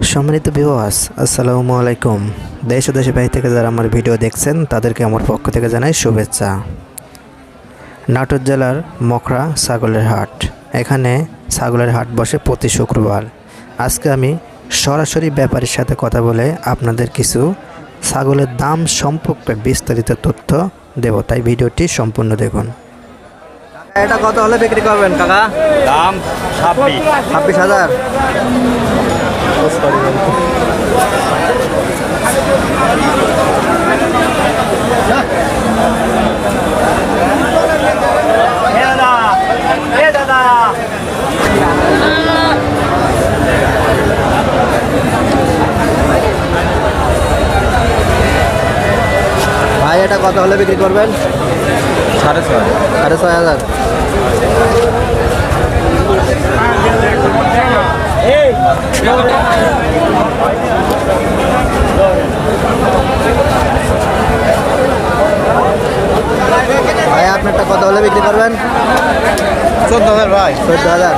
সম্মানিত ভিউয়ার্স, আসসালামু আলাইকুম। দেশ ও দেশের বাইরে থেকে যারা আমার ভিডিও দেখছেন তাদেরকে আমার পক্ষ থেকে জানাই শুভেচ্ছা। নাটোর জেলার মখরা ছাগলের হাট। এখানে ছাগলের হাট বসে প্রতি শুক্রবার। আজকে আমি সরাসরি ব্যাপারীর সাথে কথা বলে আপনাদের কিছু ছাগলের দাম সম্পর্কে বিস্তারিত তথ্য দেব, তাই ভিডিওটি সম্পূর্ণ দেখুন। এটা কত হলে বিক্রি করবেন কাকা? দাম 26,000। ভাই এটা কত হলে বিক্রি করবেন? 6,500। 6,500। ভাই আপনারটা কত হলে বিক্রি করবেন? 14,000 ভাই। 14,000।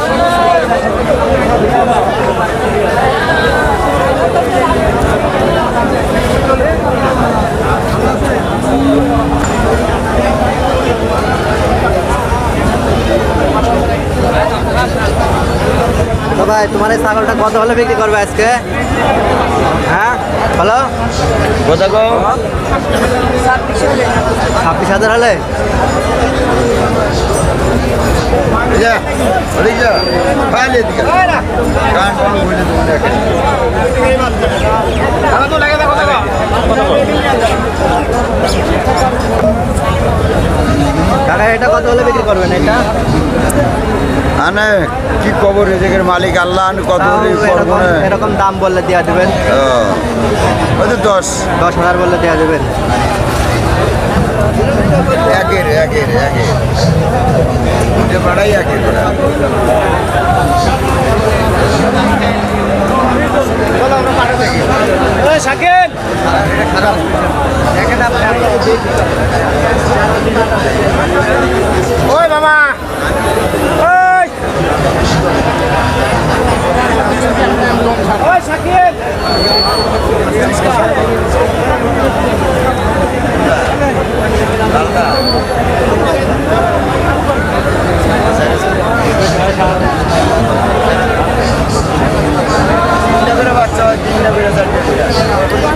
তো ভাই তোমার এই ছাগলটা কত হলে বিক্রি করবে আজকে? হ্যাঁ হ্যালো, কত গো? 26,000 হলে? কাকা এটা কত হলে বিক্রি করবেন এটা? আনে কি খবর এদিকের মালিক আল্লাহ কত এরকম দাম বললে দেওয়া দেবেন? 10,000 বললে দেওয়া দেবেন? একের পাড়াই একের শাকিল ওই মামা ওই ওই শাকিল বাচ্চা 3টা বেড়ে 4টা